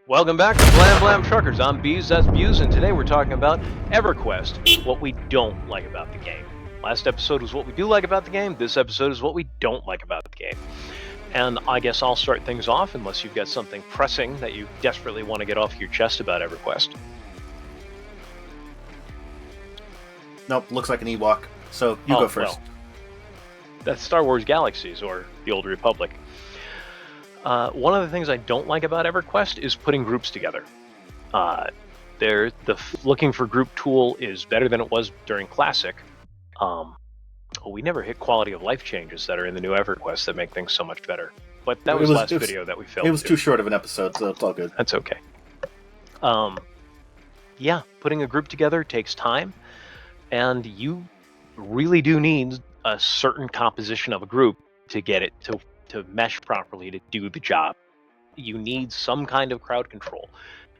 Welcome back to Blam Blam Truckers. I'm Bees, that's Buse, and today we're talking about Everquest, what we don't like about the game. Last episode was what we do like about the game, this episode is what we don't like about the game. And I guess I'll start things off unless you've got something pressing that you desperately want to get off your chest about Everquest. Nope, looks like an Ewok. So you go first. Well, that's Star Wars Galaxies, or the Old Republic. One of the things I don't like about Everquest is putting groups together. Looking for group tool is better than it was during Classic. We never hit quality of life changes that are in the new Everquest that make things so much better. But that was last video that we filmed. It was too short of an episode, so it's all good. That's okay. Yeah, putting a group together takes time, and you really do need a certain composition of a group to get it to mesh properly to do the job. You need some kind of crowd control.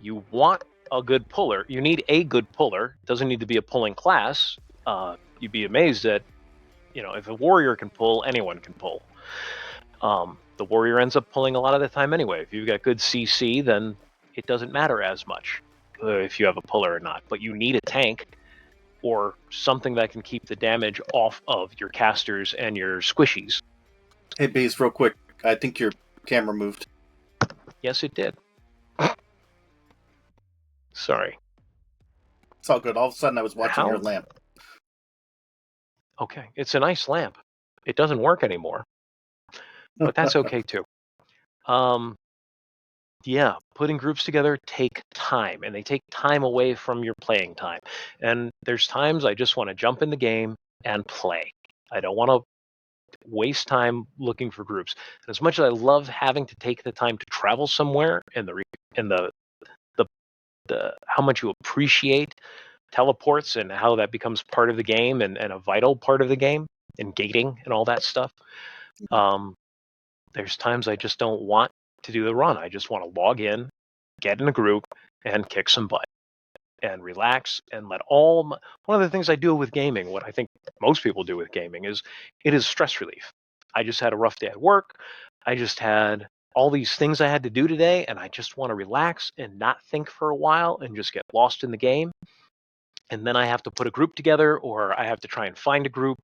You want a good puller. You need a good puller. It doesn't need to be a pulling class. You'd be amazed at, if a warrior can pull, anyone can pull. The warrior ends up pulling a lot of the time anyway. If you've got good CC, then it doesn't matter as much if you have a puller or not. But you need a tank or something that can keep the damage off of your casters and your squishies. Hey, Bees, real quick. I think your camera moved. Yes, it did. Sorry. It's all good. All of a sudden, I was watching your lamp. Okay, it's a nice lamp. It doesn't work anymore. But that's okay, too. Yeah, putting groups together take time, and they take time away from your playing time. And there's times I just want to jump in the game and play. I don't want to waste time looking for groups. And as much as I love having to take the time to travel somewhere and the how much you appreciate teleports and how that becomes part of the game and a vital part of the game and gating and all that stuff, there's times I just don't want to do the run. I just want to log in, get in a group, and kick some butt and relax and let one of the things I do with gaming, what I think most people do with gaming, is it is stress relief. I just had a rough day at work. I just had all these things I had to do today, and I just want to relax and not think for a while and just get lost in the game. And then I have to put a group together, or I have to try and find a group,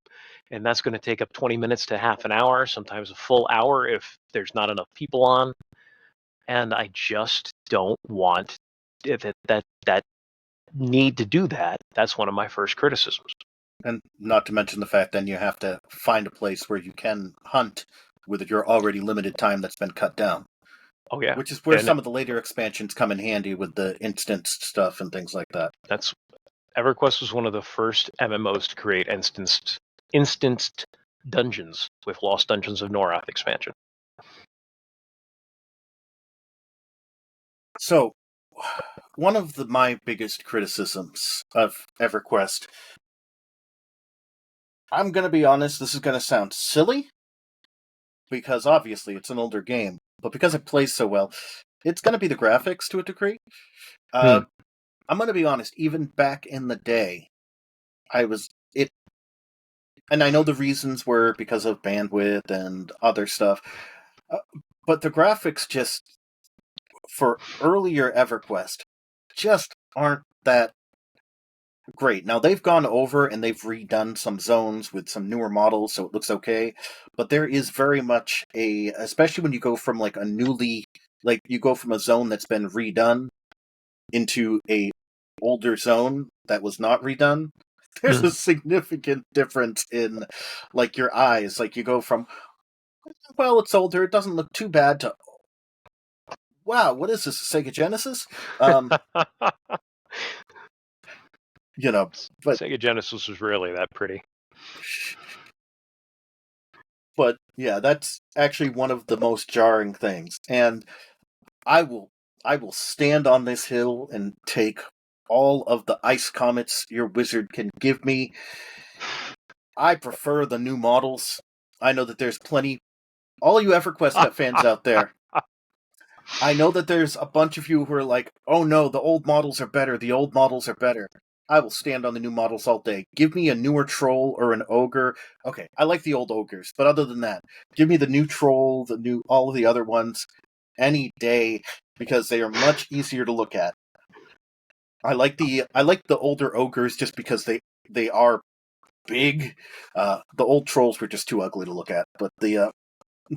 and that's going to take up 20 minutes to half an hour, sometimes a full hour if there's not enough people on. And I just don't want that need to do that. That's one of my first criticisms. And not to mention the fact then you have to find a place where you can hunt with your already limited time that's been cut down. Oh, yeah. Which is where some of the later expansions come in handy with the instanced stuff and things like that. EverQuest was one of the first MMOs to create instanced dungeons with Lost Dungeons of Norath expansion. So, one of my biggest criticisms of EverQuest, I'm going to be honest, this is going to sound silly, because obviously it's an older game, but because it plays so well, it's going to be the graphics to a degree. I'm going to be honest, even back in the day, and I know the reasons were because of bandwidth and other stuff, but the graphics just, for earlier EverQuest, just aren't that great. Now, they've gone over and they've redone some zones with some newer models, so it looks okay, but there is very much especially when you go from you go from a zone that's been redone into a older zone that was not redone, there's a significant difference in, your eyes. You go from, well, it's older, it doesn't look too bad, to, wow, what is this, a Sega Genesis? But Sega Genesis was really that pretty. But yeah, that's actually one of the most jarring things. And I will stand on this hill and take all of the ice comets your wizard can give me. I prefer the new models. I know that there's plenty, all you EverQuest fans out there, I know that there's a bunch of you who are like, oh no, the old models are better, the old models are better. I will stand on the new models all day. Give me a newer troll or an ogre. Okay, I like the old ogres, but other than that, give me the new troll, all of the other ones, any day because they are much easier to look at. I like the older ogres just because they are big. The old trolls were just too ugly to look at, but the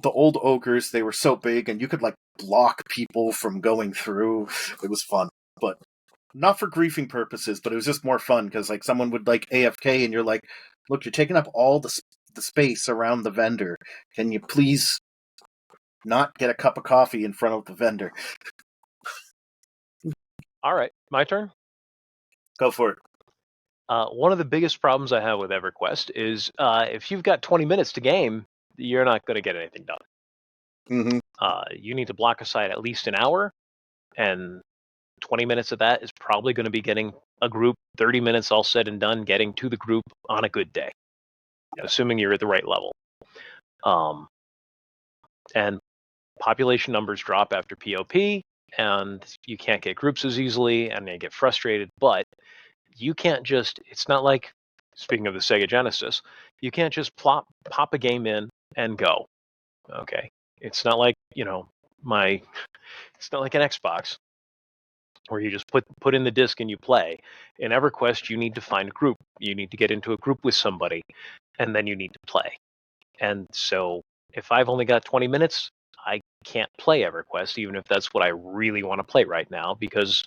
old ogres, they were so big and you could like block people from going through. It was fun, but not for griefing purposes, but it was just more fun because like someone would like AFK and you're like, look, you're taking up all the space around the vendor. Can you please not get a cup of coffee in front of the vendor? All right, my turn. Go for it. One of the biggest problems I have with EverQuest is if you've got 20 minutes to game, you're not going to get anything done. Mm-hmm. You need to block aside at least an hour, and 20 minutes of that is probably going to be getting a group, 30 minutes all said and done, getting to the group on a good day, assuming you're at the right level. And population numbers drop after POP, and you can't get groups as easily, and they get frustrated, but you can't just, it's not like, speaking of the Sega Genesis, you can't just pop a game in and go. Okay. It's not like, it's not like an Xbox where you just put in the disc and you play. In EverQuest, you need to find a group. You need to get into a group with somebody, and then you need to play. And so if I've only got 20 minutes, I can't play EverQuest, even if that's what I really want to play right now, because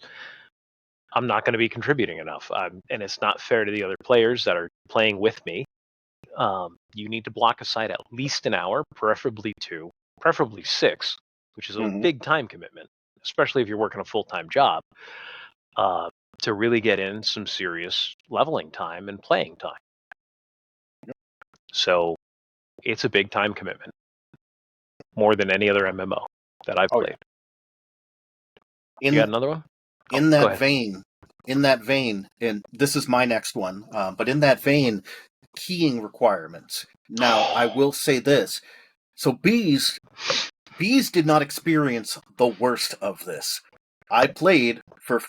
I'm not going to be contributing enough. And it's not fair to the other players that are playing with me. You need to block aside at least an hour, preferably 2, preferably 6, which is a big time commitment, especially if you're working a full-time job, to really get in some serious leveling time and playing time. So it's a big time commitment, more than any other MMO that I've played. You got another one? In that vein, and this is my next one, but in that vein, keying requirements. Now, I will say this. So Bees did not experience the worst of this. I played for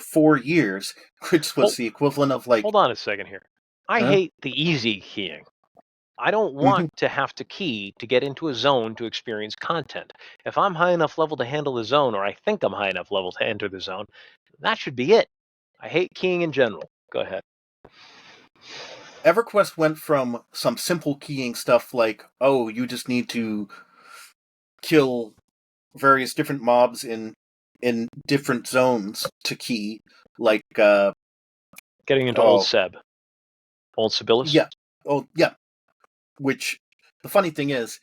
4 years, which was the equivalent of like... Hold on a second here. I hate the easy keying. I don't want to have to key to get into a zone to experience content. If I'm high enough level to handle the zone, or I think I'm high enough level to enter the zone, that should be it. I hate keying in general. Go ahead. EverQuest went from some simple keying stuff like, oh, you just need to kill various different mobs in different zones to key, like getting into Old Seb. Old Sibyllus? Yeah. Oh, yeah. Which, the funny thing is,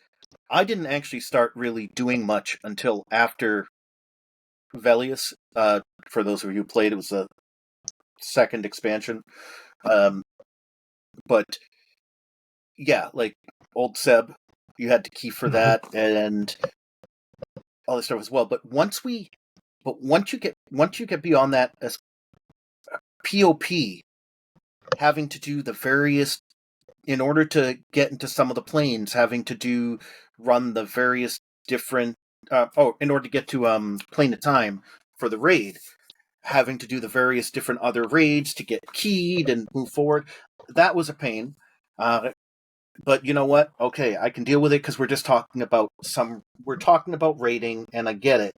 I didn't actually start really doing much until after Velius. For those of you who played, it was the second expansion. But, yeah, like, Old Seb, you had to key for that, and all this stuff as well. But once you get beyond that, as POP, having to do the various, in order to get into some of the planes, having to run the various different, in order to get to Plane of Time for the raid, having to do the various different other raids to get keyed and move forward, that was a pain. But you know what? Okay, I can deal with it because we're talking about raiding, and I get it.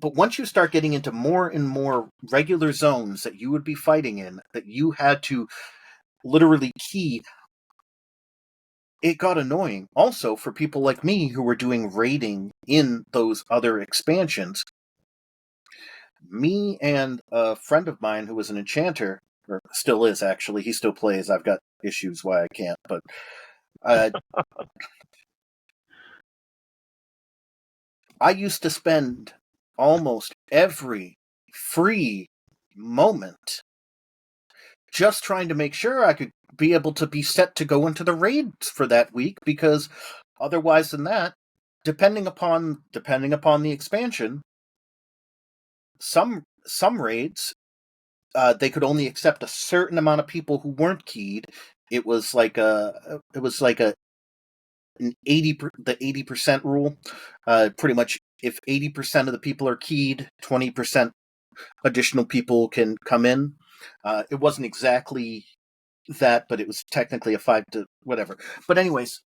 But once you start getting into more and more regular zones that you would be fighting in, that you had to literally key, it got annoying. Also, for people like me who were doing raiding in those other expansions, me and a friend of mine who was an enchanter, or still is actually, he still plays, I've got issues why I can't, but I used to spend almost every free moment just trying to make sure I could be able to be set to go into the raids for that week, because otherwise than that, depending upon the expansion, some raids, they could only accept a certain amount of people who weren't keyed. It was like an 80% rule. Pretty much, if 80% of the people are keyed, 20% additional people can come in. It wasn't exactly that, but it was technically a 5 to whatever. But anyways,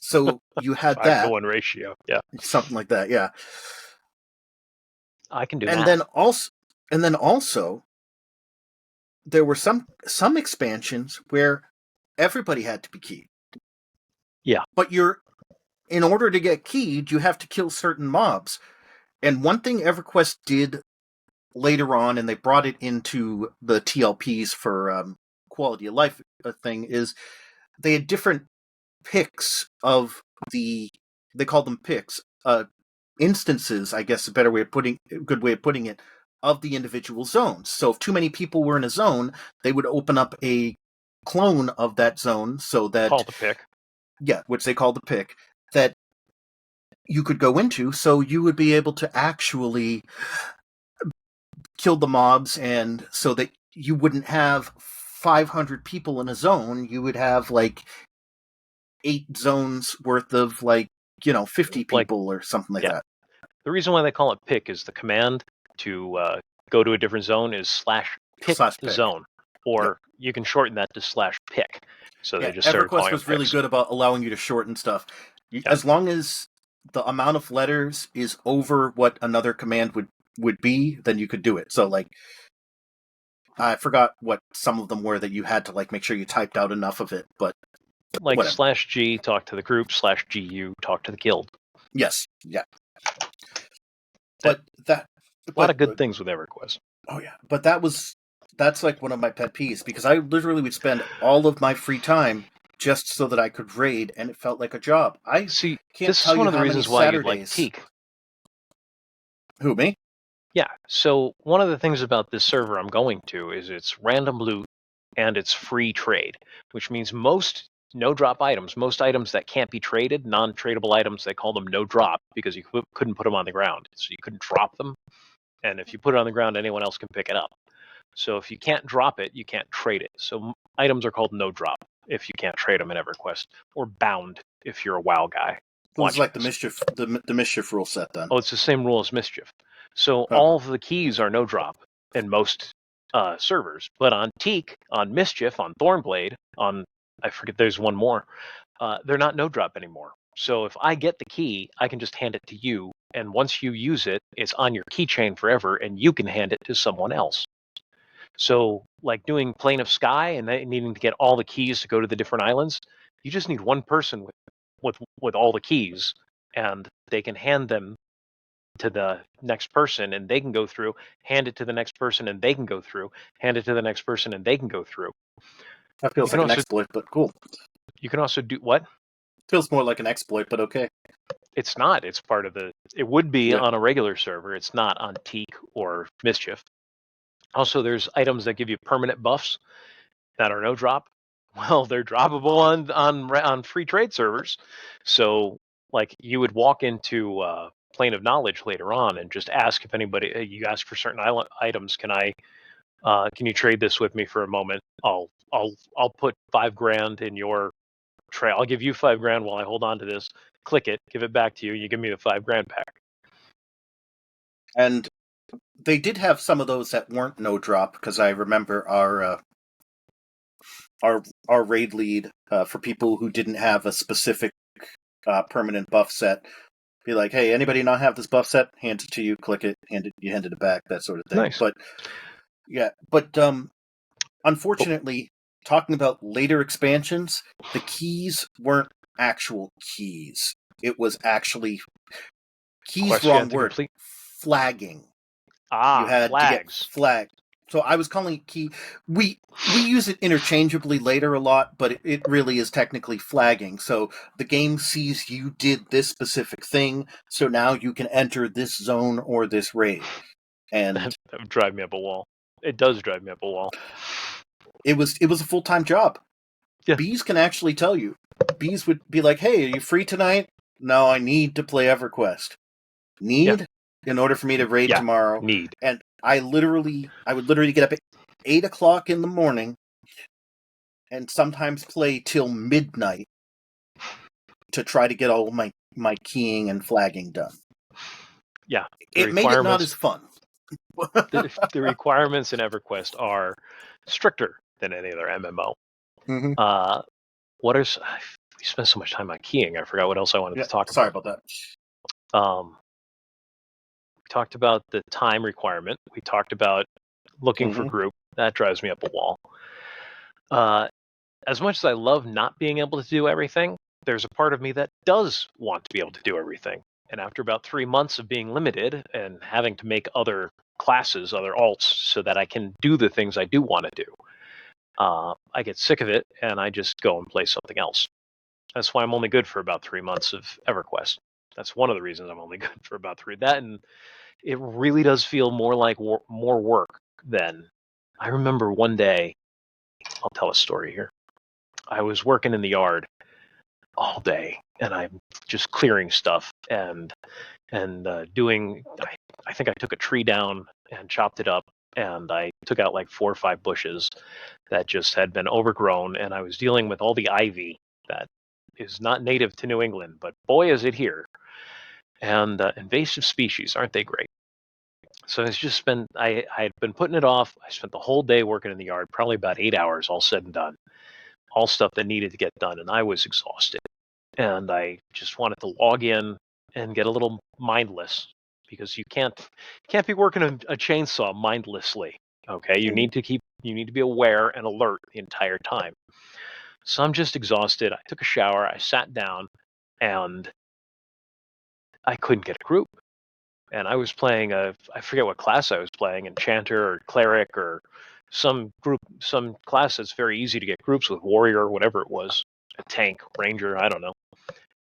So you had 5-to-1 ratio. Yeah, something like that, yeah. I can do And math. then also there were some expansions where everybody had to be keyed. Yeah. But in order to get keyed, you have to kill certain mobs. And one thing EverQuest did later on, and they brought it into the TLPs for quality of life thing, is they had different picks of they called them picks, instances, I guess a good way of putting it, of the individual zones. So if too many people were in a zone, they would open up a clone of that zone so that Call the pick. Yeah, which they call the pick, that you could go into, so you would be able to actually kill the mobs, and so that you wouldn't have 500 people in a zone, you would have like 8 zones worth of 50 Like, people or something like yeah. that. The reason why they call it pick is the command to go to a different zone is /pick /pick. zone, or Yep. you can shorten that to /pick. So Yeah, they just started EverQuest calling was them really picks. good about allowing you to shorten stuff. Yeah. As long as the amount of letters is over what another command would be, then you could do it. So I forgot what some of them were that you had to make sure you typed out enough of it, but Like whatever. /G talk to the group, /GU talk to the guild. Yes, yeah. But that A lot of good things with EverQuest. Oh yeah, but that's like one of my pet peeves, because I literally would spend all of my free time just so that I could raid, and it felt like a job. I See, can't this tell is one you of the how many reasons why you'd like Saturdays. Teak. Who, me? Yeah, so one of the things about this server I'm going to is it's random loot and it's free trade, which means most no-drop items, most items that can't be traded, non-tradable items, they call them no-drop because you couldn't put them on the ground. So you couldn't drop them, and if you put it on the ground, anyone else can pick it up. So if you can't drop it, you can't trade it. So items are called no-drop if you can't trade them in EverQuest, or bound if you're a WoW guy. It was like the This. mischief rule set then. Oh, it's the same rule as Mischief. So Oh. all of the keys are no drop in most servers, but on Teak, on Mischief, on Thornblade, on I forget there's one more, they're not no drop anymore. So if I get the key, I can just hand it to you, and once you use it, it's on your keychain forever, and you can hand it to someone else. So like doing Plane of Sky and needing to get all the keys to go to the different islands, you just need one person with all the keys, and they can hand them to the next person and they can go through, hand it to the next person and they can go through, hand it to the next person and they can go through. That feels like an exploit, but cool. You can also do what? Feels more like an exploit, but okay. It's not. It's part of the. It would be on a regular server. It's not on Teak or Mischief. Also, there's items that give you permanent buffs that are no drop. Well, they're droppable on free trade servers. So, like, you would walk into Plane of Knowledge later on and just ask if anybody. You ask for certain items. Can you trade this with me for a moment? I'll put $5,000 in your tray. I'll give you $5,000 while I hold on to this. Click it, give it back to you. You give me the $5,000 back. And they did have some of those that weren't no drop, because I remember our raid lead, for people who didn't have a specific permanent buff set, be like, hey, anybody not have this buff set? Hand it to you, click it, you handed it back, that sort of thing. Nice. But unfortunately, talking about later expansions, the keys weren't actual keys. It was actually keys, wrong word. Flagging. You had flags. to get flagged. So I was calling it key. We use it interchangeably later a lot, but it really is technically flagging. So the game sees you did this specific thing, so now you can enter this zone or this raid. And that would drive me up a wall. It does drive me up a wall. It was a full-time job. Yeah. Bees can actually tell you. Bees would be like, hey, are you free tonight? No, I need to play EverQuest. Need? Yeah. In order for me to raid tomorrow. Need. And I would literally get up at 8 o'clock in the morning and sometimes play till midnight to try to get all of my keying and flagging done. Yeah. It made it not as fun. the requirements in EverQuest are stricter than any other MMO. Mm-hmm. What is We spent so much time on keying. I forgot what else I wanted to talk Sorry about. about that. We talked about the time requirement. We talked about looking for Mm-hmm. group. That drives me up a wall. As much as I love not being able to do everything, there's a part of me that does want to be able to do everything. And after about 3 months of being limited and having to make other classes, other alts, so that I can do the things I do want to do, I get sick of it and I just go and play something else. That's why I'm only good for about 3 months of EverQuest. That's one of the reasons I'm only good for about three. That, and it really does feel more like more work than. I remember one day, I'll tell a story here. I was working in the yard all day, and I'm just clearing stuff and doing. I think I took a tree down and chopped it up, and I took out like 4 or 5 bushes that just had been overgrown, and I was dealing with all the ivy that is not native to New England, but boy is it here. And invasive species, aren't they great? So it's just been I had been putting it off. I spent the whole day working in the yard, probably about 8 hours, all said and done, all stuff that needed to get done, and I was exhausted. And I just wanted to log in and get a little mindless, because you can't be working a chainsaw mindlessly. Okay, you need to be aware and alert the entire time. So I'm just exhausted. I took a shower, I sat down, and I couldn't get a group. And I was playing I forget what class I was playing, enchanter or cleric or some class that's very easy to get groups with, warrior or whatever it was, a tank, ranger, I don't know.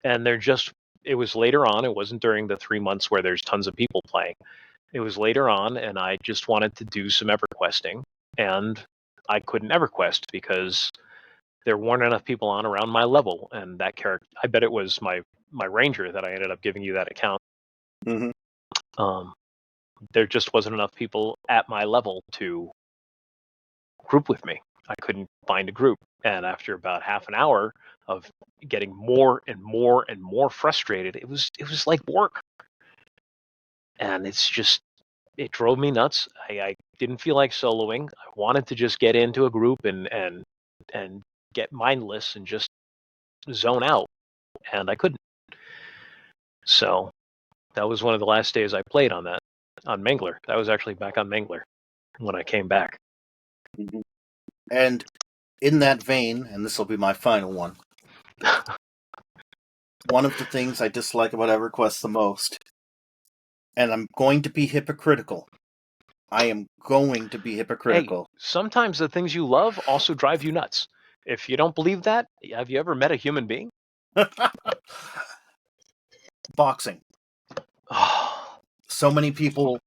And it was later on. It wasn't during the 3 months where there's tons of people playing. It was later on, and I just wanted to do some EverQuesting, and I couldn't EverQuest because there weren't enough people on around my level. And that character, I bet it was my ranger that I ended up giving you that account. Mm-hmm. There just wasn't enough people at my level to group with me. I couldn't find a group. And after about half an hour of getting more and more and more frustrated, it was like work. And it drove me nuts. I didn't feel like soloing. I wanted to just get into a group and get mindless and just zone out, and I couldn't. So that was one of the last days I played on Mangler. That was actually back on Mangler when I came back. Mm-hmm. And in that vein, and this will be my final one, one of the things I dislike about EverQuest the most, and I'm going to be hypocritical. I am going to be hypocritical. Hey, sometimes the things you love also drive you nuts. If you don't believe that, have you ever met a human being? Boxing. So many people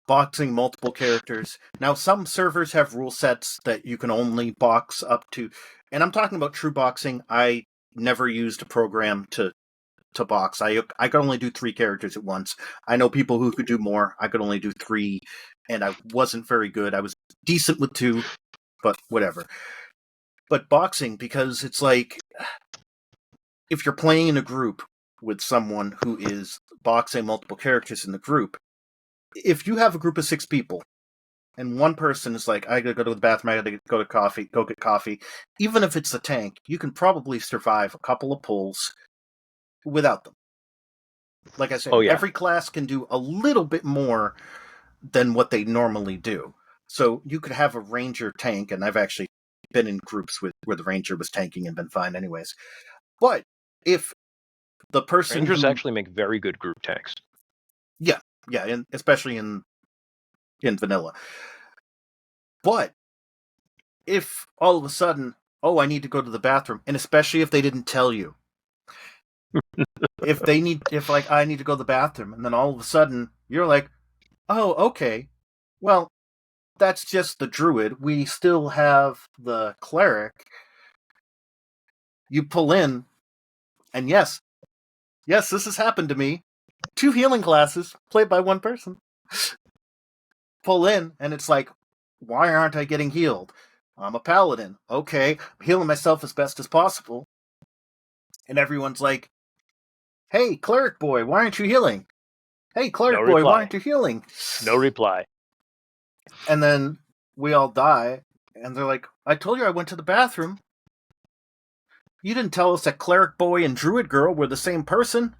boxing multiple characters. Now, some servers have rule sets that you can only box up to, and I'm talking about true boxing. I never used a program to box. I could only do 3 characters at once. I know people who could do more. I could only do 3, and I wasn't very good. I was decent with 2, but whatever. But boxing, because it's like, if you're playing in a group with someone who is boxing multiple characters in the group, if you have a group of 6 people, and one person is like, I gotta go to the bathroom, I gotta go get coffee, even if it's a tank, you can probably survive a couple of pulls without them. Like I said, Oh, yeah. Every class can do a little bit more than what they normally do. So you could have a ranger tank, and I've actually been in groups where the ranger was tanking and been fine anyways. But if the person Rangers actually make very good group tanks. Yeah, and especially in vanilla. But if all of a sudden, oh, I need to go to the bathroom, and especially if they didn't tell you, if I need to go to the bathroom, and then all of a sudden you're like, oh, okay, well, that's just the druid. We still have the cleric. You pull in, and yes, this has happened to me. 2 healing classes played by 1 person. Pull in, and it's like, why aren't I getting healed? I'm a paladin. Okay, I'm healing myself as best as possible. And everyone's like, hey, cleric boy, why aren't you healing? Hey, cleric boy, why aren't you healing? No reply. And then we all die, and they're like, I told you I went to the bathroom. You didn't tell us that Cleric Boy and Druid Girl were the same person.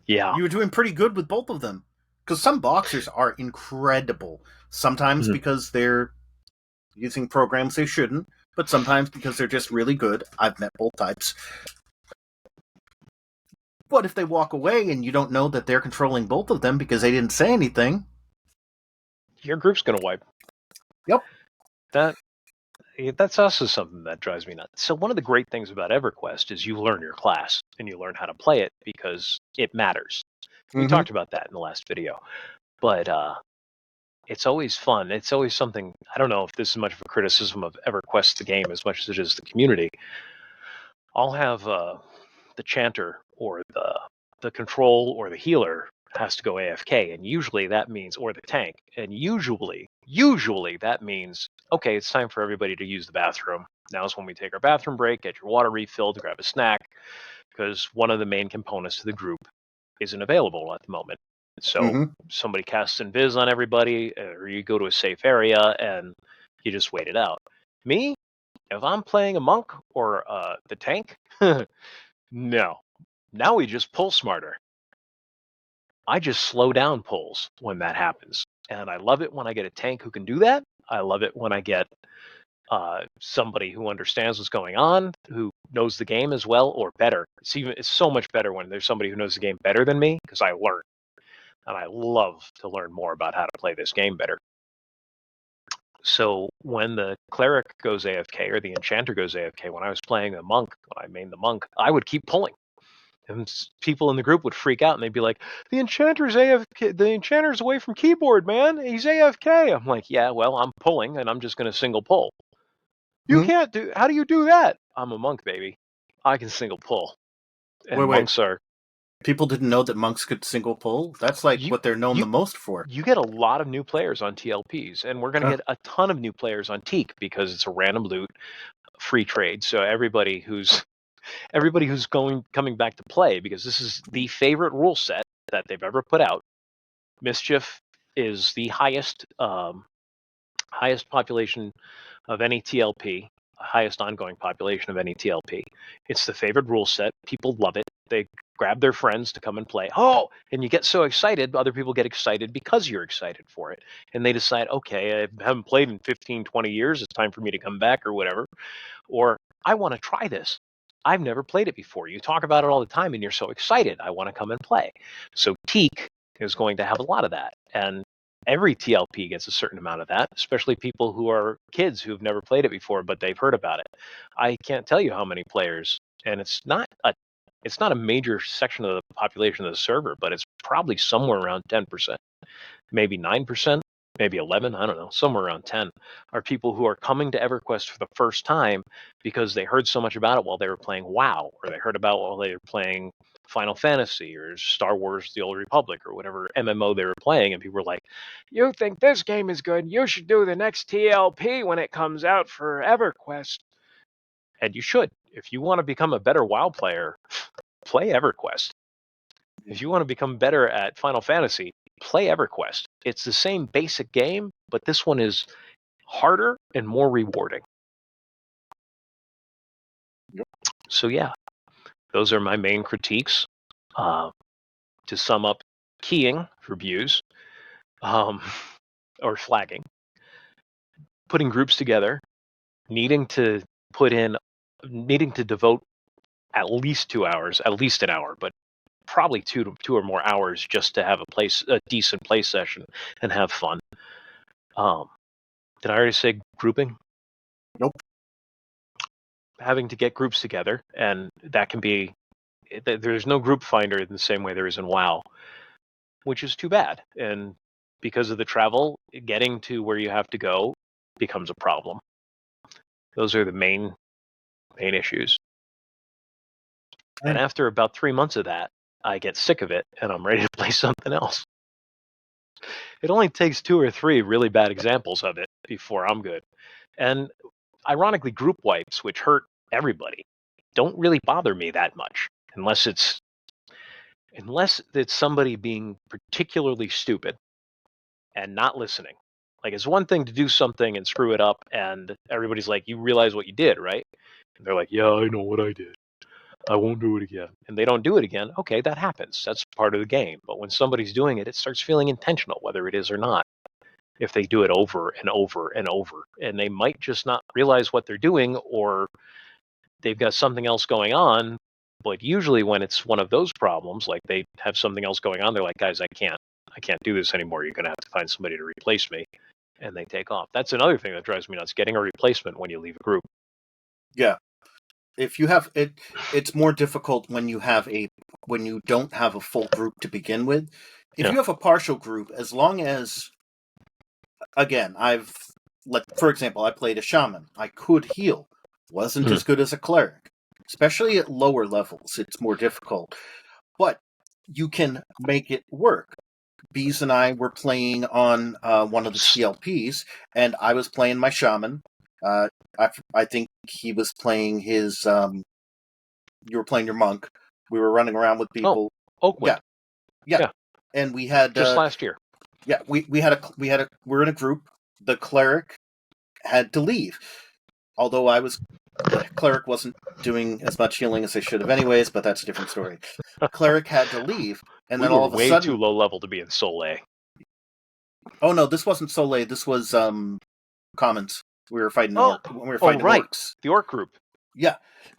Yeah. You were doing pretty good with both of them. Because some boxers are incredible. Sometimes because they're using programs they shouldn't, but sometimes because they're just really good. I've met both types. But if they walk away and you don't know that they're controlling both of them because they didn't say anything, your group's going to wipe. Yep. That's also something that drives me nuts. So one of the great things about Everquest is you learn your class and you learn how to play it because it matters. We talked about that in the last video. But it's always fun. It's always something. I don't know if this is much of a criticism of Everquest, the game, as much as it is the community. I'll have the chanter or the control or the healer has to go AFK, and usually that means, or the tank, and usually that means, okay, it's time for everybody to use the bathroom. Now is when we take our bathroom break, get your water refilled, grab a snack, because one of the main components of the group isn't available at the moment. So somebody casts Invis on everybody, or you go to a safe area and you just wait it out. Me, if I'm playing a monk or the tank, no. Now we just pull smarter. I just slow down pulls when that happens. And I love it when I get a tank who can do that. I love it when I get somebody who understands what's going on, who knows the game as well or better. It's so much better when there's somebody who knows the game better than me because I learn. And I love to learn more about how to play this game better. So when the cleric goes AFK or the enchanter goes AFK, when I was playing a monk, when I mained the monk, I would keep pulling. And people in the group would freak out and they'd be like, the enchanter's AFK, the enchanter's away from keyboard, man. He's AFK. I'm like, yeah, well, I'm pulling and I'm just going to single pull. You can't do, how do you do that? I'm a monk, baby. I can single pull. And monks are. People didn't know that monks could single pull? That's like what they're known the most for. You get a lot of new players on TLPs, and we're going to get a ton of new players on Teak because it's a random loot, free trade. So everybody who's coming back to play, because this is the favorite rule set that they've ever put out. Mischief is the highest population of any TLP, highest ongoing population of any TLP. It's the favorite rule set. People love it. They grab their friends to come and play. Oh, and you get so excited. Other people get excited because you're excited for it. And they decide, okay, I haven't played in 15, 20 years. It's time for me to come back or whatever. Or I want to try this. I've never played it before. You talk about it all the time and you're so excited. I want to come and play. So Teak is going to have a lot of that. And every TLP gets a certain amount of that, especially people who are kids who've never played it before, but they've heard about it. I can't tell you how many players, and it's not a major section of the population of the server, but it's probably somewhere around 10%, maybe 9%, maybe 11, I don't know, somewhere around 10, are people who are coming to EverQuest for the first time because they heard so much about it while they were playing WoW, or they heard about it while they were playing Final Fantasy or Star Wars The Old Republic or whatever MMO they were playing, and people were like, you think this game is good, you should do the next TLP when it comes out for EverQuest. And you should. If you want to become a better WoW player, play EverQuest. If you want to become better at Final Fantasy, play EverQuest. It's the same basic game, but this one is harder and more rewarding. Yep. So yeah, those are my main critiques. To sum up, keying for Buse, or flagging, putting groups together, needing to devote at least 2 hours, at least an hour, but probably two or more hours just to have a decent play session and have fun. Did I already say grouping? Nope. Having to get groups together, and that can be, there's no group finder in the same way there is in WoW, which is too bad. And because of the travel, getting to where you have to go becomes a problem. Those are the main issues. And after about 3 months of that, I get sick of it and I'm ready to play something else. It only takes 2 or 3 really bad examples of it before I'm good. And ironically, group wipes, which hurt everybody, don't really bother me that much unless it's somebody being particularly stupid and not listening. Like, it's one thing to do something and screw it up and everybody's like, you realize what you did, right? And they're like, yeah, I know what I did. I won't do it again. And they don't do it again. Okay, that happens. That's part of the game. But when somebody's doing it, it starts feeling intentional, whether it is or not. If they do it over and over and over, and they might just not realize what they're doing, or they've got something else going on. But usually when it's one of those problems, like they have something else going on, they're like, guys, I can't do this anymore. You're going to have to find somebody to replace me. And they take off. That's another thing that drives me nuts, getting a replacement when you leave a group. Yeah. If you have it, it's more difficult when you don't have a full group to begin with. If you have a partial group, as long as, again, for example, I played a shaman. I could heal. Wasn't as good as a cleric. Especially at lower levels, it's more difficult. But you can make it work. Bees and I were playing on one of the TLPs, and I was playing my shaman. I think he was playing his. You were playing your monk. We were running around with people. Oh, Oakwood. Yeah. And we had just last year. Yeah, we're in a group. The cleric had to leave, although the cleric wasn't doing as much healing as they should have, anyways. But that's a different story. Cleric had to leave, and then all of a sudden, way too low level to be in Soleil. Oh no, this wasn't Soleil. This was Commons. We were fighting orcs. The orc group. Yeah,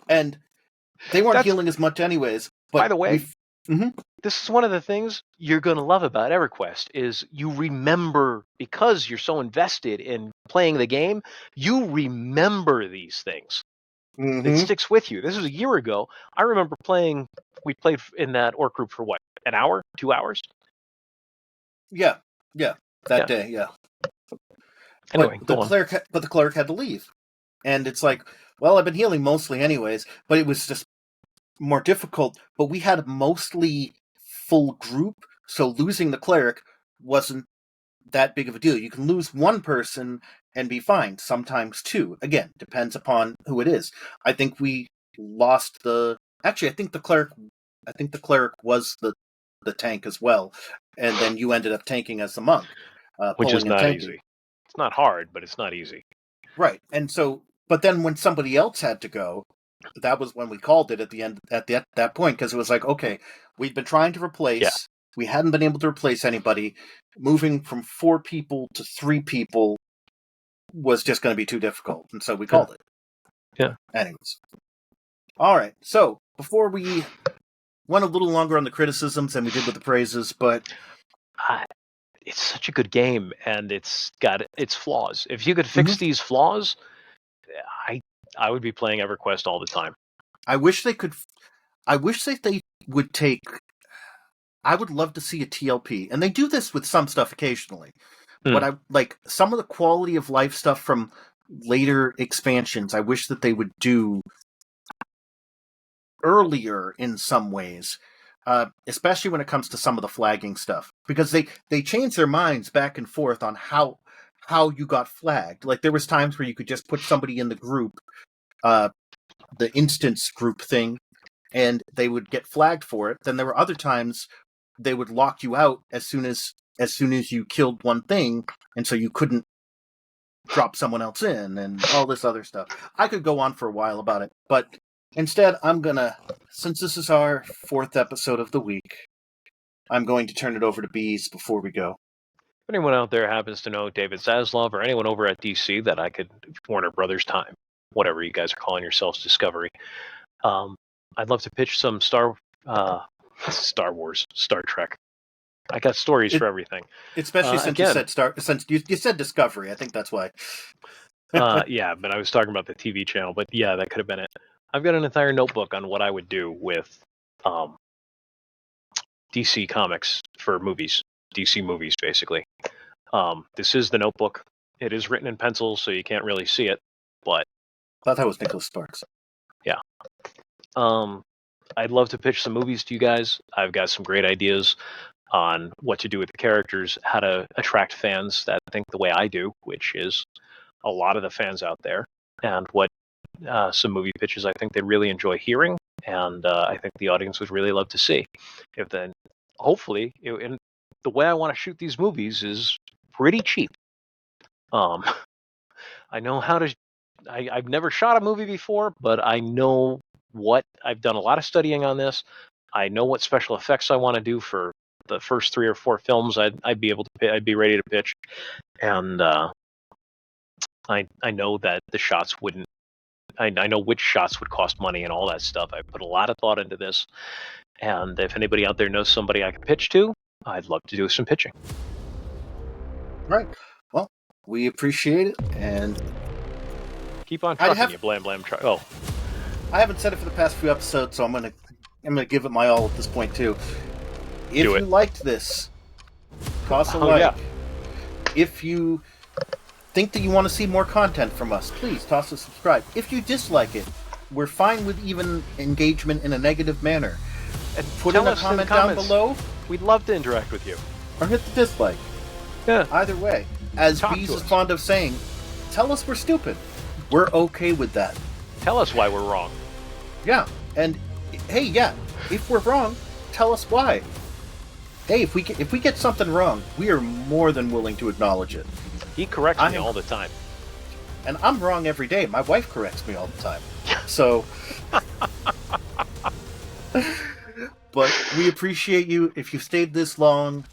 and they weren't healing as much, anyways. But by the way, this is one of the things you're going to love about Everquest is you remember, because you're so invested in playing the game, you remember these things. It sticks with you. This was a year ago. I remember we played in that orc group for what, an hour, 2 hours? Yeah, that day, yeah. Anyway, but the cleric had to leave. And it's like, well, I've been healing mostly anyways, but it was just more difficult. But we had a mostly full group, so losing the cleric wasn't that big of a deal. You can lose one person and be fine, sometimes two. Again, depends upon who it is. I think we lost I think the cleric was the tank as well, and then you ended up tanking as the monk. Which is not easy. It's not hard, but it's not easy. Right. And so, but then when somebody else had to go, that was when we called it at the end, at that point, because it was like, okay, we'd been trying to replace, we hadn't been able to replace anybody. Moving from 4 people to 3 people was just going to be too difficult. And so we called it. Yeah. Anyways. All right. So before we went a little longer on the criticisms than we did with the praises, but it's such a good game, and it's got its flaws. If you could fix these flaws, I would be playing Everquest all the time. I wish they would take. I would love to see a TLP, and they do this with some stuff occasionally. But I like some of the quality of life stuff from later expansions. I wish that they would do earlier in some ways. Especially when it comes to some of the flagging stuff, because they change their minds back and forth on how you got flagged. Like there was times where you could just put somebody in the group, the instance group thing, and they would get flagged for it. Then there were other times they would lock you out as soon as you killed one thing, and so you couldn't drop someone else in, and all this other stuff. I could go on for a while about it, but instead, since this is our 4th episode of the week, I'm going to turn it over to Bees before we go. If anyone out there happens to know David Zaslav or anyone over at DC that I could, Warner Brothers Time, whatever you guys are calling yourselves, Discovery, I'd love to pitch some Star Wars, Star Trek. I got stories for everything. Especially since you said Discovery. I think that's why. Yeah, but I was talking about the TV channel. But yeah, that could have been it. I've got an entire notebook on what I would do with DC Comics for movies, DC movies, basically. This is the notebook. It is written in pencil, so you can't really see it. But I thought that was Nicholas Sparks. Yeah. I'd love to pitch some movies to you guys. I've got some great ideas on what to do with the characters, how to attract fans that think the way I do, which is a lot of the fans out there, and what some movie pitches I think they'd really enjoy hearing, and I think the audience would really love to see. If then, hopefully, and the way I want to shoot these movies is pretty cheap. I know how to. I've never shot a movie before, but I know what I've done a lot of studying on this. I know what special effects I want to do for the first 3 or 4 films. I'd be able to. I'd be ready to pitch, and I know that the shots wouldn't. I know which shots would cost money and all that stuff. I put a lot of thought into this, and if anybody out there knows somebody I can pitch to, I'd love to do some pitching. Right. Well, we appreciate it, and keep on trucking, you blam blam truck. Oh, I haven't said it for the past few episodes, so I'm gonna give it my all at this point too. If you liked this, toss a like. Yeah. If you think that you want to see more content from us, please toss a subscribe. If you dislike it, we're fine with even engagement in a negative manner. And put in a comment down below. We'd love to interact with you. Or hit the dislike. Yeah. Either way. As Bees is fond of saying, tell us we're stupid. We're okay with that. Tell us why we're wrong. Yeah. And hey, yeah, if we're wrong, tell us why. Hey, if we get something wrong, we are more than willing to acknowledge it. He corrects me all the time. And I'm wrong every day. My wife corrects me all the time. So but we appreciate you. If you've stayed this long,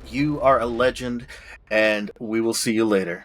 you are a legend, and we will see you later.